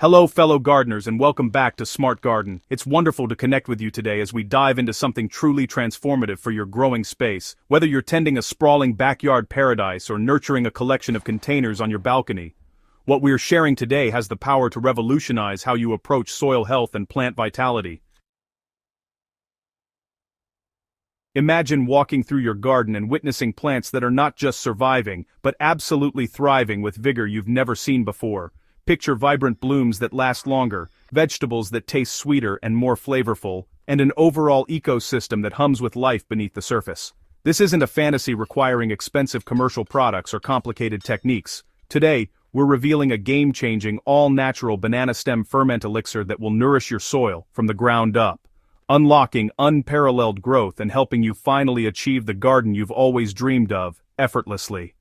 Hello fellow gardeners and welcome back to Smart Garden. It's wonderful to connect with you today as we dive into something truly transformative for your growing space. Whether you're tending a sprawling backyard paradise or nurturing a collection of containers on your balcony, what we're sharing today has the power to revolutionize how you approach soil health and plant vitality. Imagine walking through your garden and witnessing plants that are not just surviving, but absolutely thriving with vigor you've never seen before. Picture vibrant blooms that last longer, vegetables that taste sweeter and more flavorful, and an overall ecosystem that hums with life beneath the surface. This isn't a fantasy requiring expensive commercial products or complicated techniques. Today, we're revealing a game-changing, all-natural banana stem ferment elixir that will nourish your soil from the ground up, unlocking unparalleled growth and helping you finally achieve the garden you've always dreamed of, effortlessly.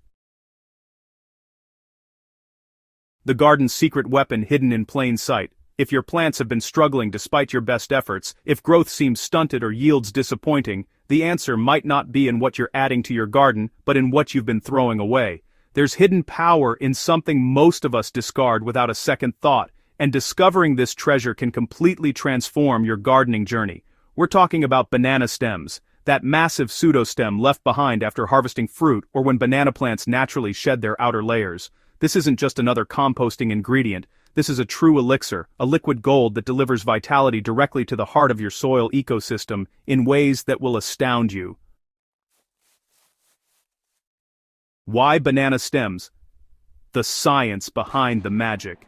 The garden's secret weapon hidden in plain sight. If your plants have been struggling despite your best efforts, if growth seems stunted or yields disappointing, the answer might not be in what you're adding to your garden, but in what you've been throwing away. There's hidden power in something most of us discard without a second thought, and discovering this treasure can completely transform your gardening journey. We're talking about banana stems, that massive pseudostem left behind after harvesting fruit or when banana plants naturally shed their outer layers. This isn't just another composting ingredient, this is a true elixir, a liquid gold that delivers vitality directly to the heart of your soil ecosystem in ways that will astound you. Why banana stems? The science behind the magic.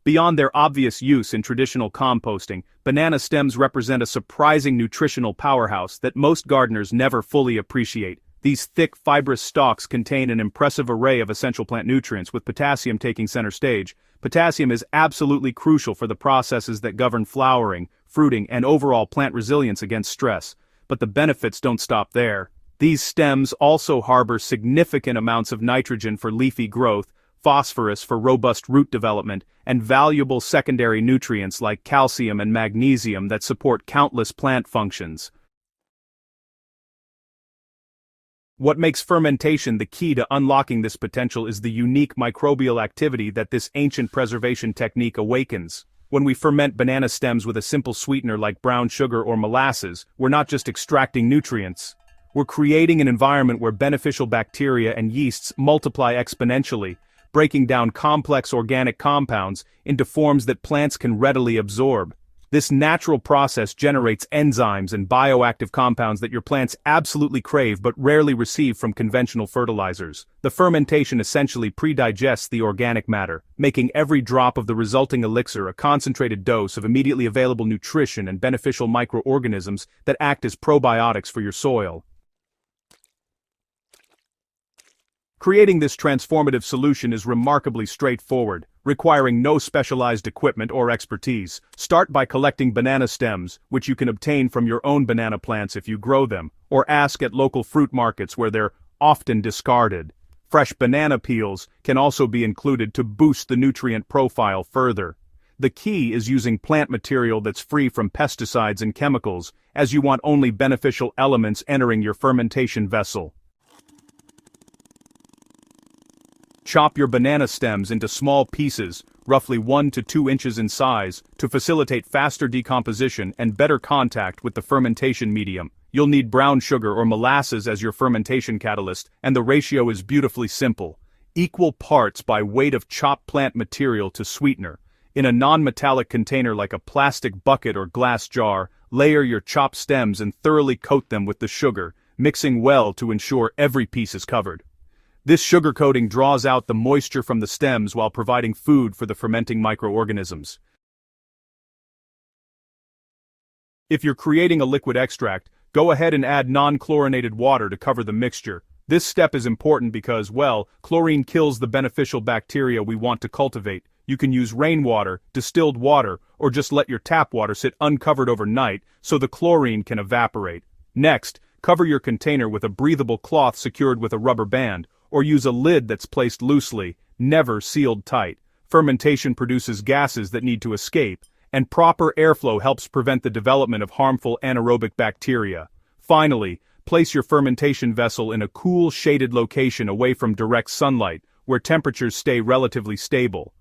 Beyond their obvious use in traditional composting, banana stems represent a surprising nutritional powerhouse that most gardeners never fully appreciate. These thick, fibrous stalks contain an impressive array of essential plant nutrients, with potassium taking center stage. Potassium is absolutely crucial for the processes that govern flowering, fruiting, and overall plant resilience against stress. But the benefits don't stop there. These stems also harbor significant amounts of nitrogen for leafy growth, phosphorus for robust root development, and valuable secondary nutrients like calcium and magnesium that support countless plant functions. What makes fermentation the key to unlocking this potential is the unique microbial activity that this ancient preservation technique awakens. When we ferment banana stems with a simple sweetener like brown sugar or molasses, we're not just extracting nutrients. We're creating an environment where beneficial bacteria and yeasts multiply exponentially, breaking down complex organic compounds into forms that plants can readily absorb. This natural process generates enzymes and bioactive compounds that your plants absolutely crave but rarely receive from conventional fertilizers. The fermentation essentially pre-digests the organic matter, making every drop of the resulting elixir a concentrated dose of immediately available nutrition and beneficial microorganisms that act as probiotics for your soil. Creating this transformative solution is remarkably straightforward, requiring no specialized equipment or expertise. Start by collecting banana stems, which you can obtain from your own banana plants if you grow them, or ask at local fruit markets where they're often discarded. Fresh banana peels can also be included to boost the nutrient profile further. The key is using plant material that's free from pesticides and chemicals, as you want only beneficial elements entering your fermentation vessel. Chop your banana stems into small pieces, roughly 1 to 2 inches in size, to facilitate faster decomposition and better contact with the fermentation medium. You'll need brown sugar or molasses as your fermentation catalyst, and the ratio is beautifully simple. Equal parts by weight of chopped plant material to sweetener. In a non-metallic container like a plastic bucket or glass jar, layer your chopped stems and thoroughly coat them with the sugar, mixing well to ensure every piece is covered. This sugar coating draws out the moisture from the stems while providing food for the fermenting microorganisms. If you're creating a liquid extract, go ahead and add non-chlorinated water to cover the mixture. This step is important because, well, chlorine kills the beneficial bacteria we want to cultivate. You can use rainwater, distilled water, or just let your tap water sit uncovered overnight so the chlorine can evaporate. Next, cover your container with a breathable cloth secured with a rubber band, or use a lid that's placed loosely, never sealed tight. Fermentation produces gases that need to escape, and proper airflow helps prevent the development of harmful anaerobic bacteria. Finally, place your fermentation vessel in a cool, shaded location away from direct sunlight, where temperatures stay relatively stable.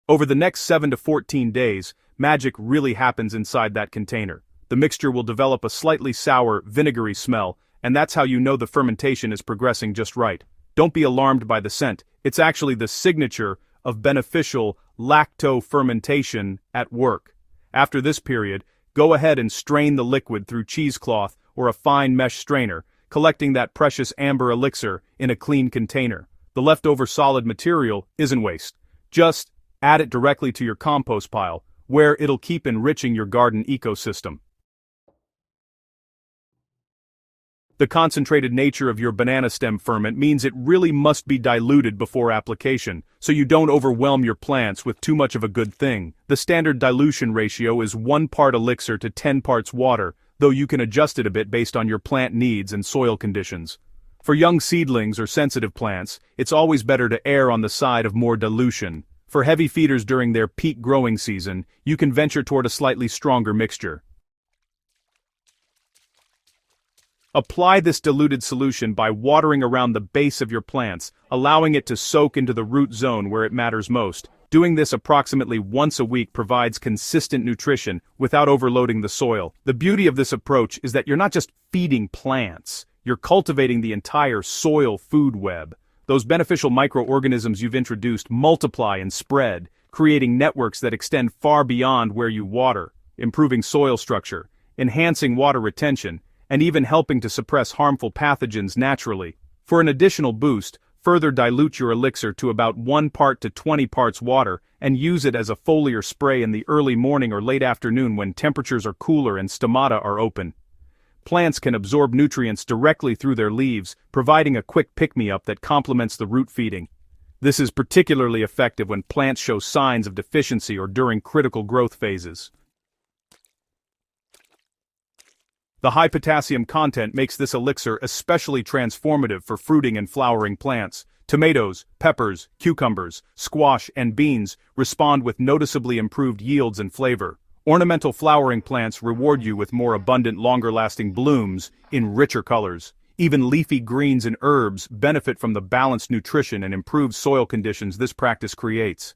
Over the next 7 to 14 days, magic really happens inside that container. The mixture will develop a slightly sour, vinegary smell, and that's how you know the fermentation is progressing just right. Don't be alarmed by the scent, it's actually the signature of beneficial lacto-fermentation at work. After this period, go ahead and strain the liquid through cheesecloth or a fine mesh strainer, collecting that precious amber elixir in a clean container. The leftover solid material isn't waste. Just add it directly to your compost pile, where it'll keep enriching your garden ecosystem. The concentrated nature of your banana stem ferment means it really must be diluted before application, so you don't overwhelm your plants with too much of a good thing. The standard dilution ratio is 1 part elixir to 10 parts water, though you can adjust it a bit based on your plant needs and soil conditions. For young seedlings or sensitive plants, it's always better to err on the side of more dilution. For heavy feeders during their peak growing season, you can venture toward a slightly stronger mixture. Apply this diluted solution by watering around the base of your plants, allowing it to soak into the root zone where it matters most. Doing this approximately once a week provides consistent nutrition without overloading the soil. The beauty of this approach is that you're not just feeding plants, you're cultivating the entire soil food web. Those beneficial microorganisms you've introduced multiply and spread, creating networks that extend far beyond where you water, improving soil structure, enhancing water retention, and even helping to suppress harmful pathogens naturally. For an additional boost, further dilute your elixir to about 1 part to 20 parts water and use it as a foliar spray in the early morning or late afternoon when temperatures are cooler and stomata are open. Plants can absorb nutrients directly through their leaves, providing a quick pick-me-up that complements the root feeding. This is particularly effective when plants show signs of deficiency or during critical growth phases. The high potassium content makes this elixir especially transformative for fruiting and flowering plants. Tomatoes, peppers, cucumbers, squash, and beans respond with noticeably improved yields and flavor. Ornamental flowering plants reward you with more abundant, longer-lasting blooms in richer colors. Even leafy greens and herbs benefit from the balanced nutrition and improved soil conditions this practice creates.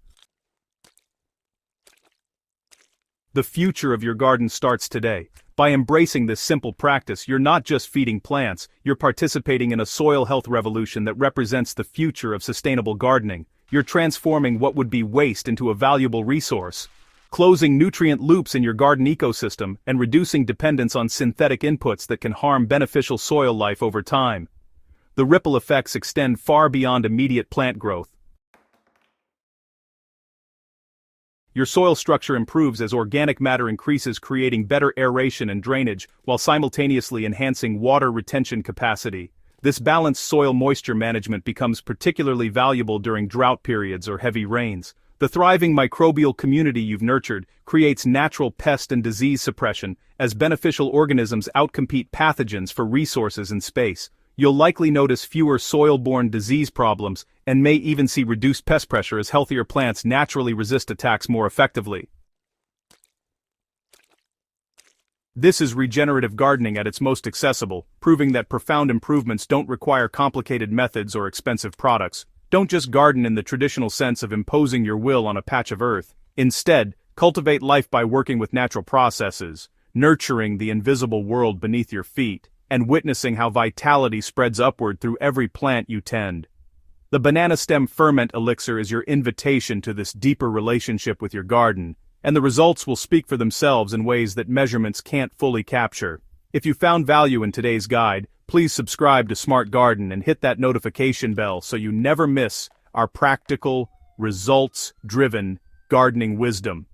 The future of your garden starts today. By embracing this simple practice, you're not just feeding plants, you're participating in a soil health revolution that represents the future of sustainable gardening. You're transforming what would be waste into a valuable resource, closing nutrient loops in your garden ecosystem, and reducing dependence on synthetic inputs that can harm beneficial soil life over time. The ripple effects extend far beyond immediate plant growth. Your soil structure improves as organic matter increases, creating better aeration and drainage, while simultaneously enhancing water retention capacity. This balanced soil moisture management becomes particularly valuable during drought periods or heavy rains. The thriving microbial community you've nurtured creates natural pest and disease suppression, as beneficial organisms outcompete pathogens for resources and space. You'll likely notice fewer soil-borne disease problems, and may even see reduced pest pressure as healthier plants naturally resist attacks more effectively. This is regenerative gardening at its most accessible, proving that profound improvements don't require complicated methods or expensive products. Don't just garden in the traditional sense of imposing your will on a patch of earth. Instead, cultivate life by working with natural processes, nurturing the invisible world beneath your feet, and witnessing how vitality spreads upward through every plant you tend. The banana stem ferment elixir is your invitation to this deeper relationship with your garden, and the results will speak for themselves in ways that measurements can't fully capture. If you found value in today's guide, please subscribe to Smart Garden and hit that notification bell so you never miss our practical, results-driven gardening wisdom.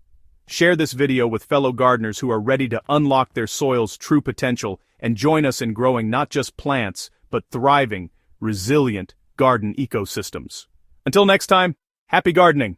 Share this video with fellow gardeners who are ready to unlock their soil's true potential and join us in growing not just plants, but thriving, resilient garden ecosystems. Until next time, happy gardening!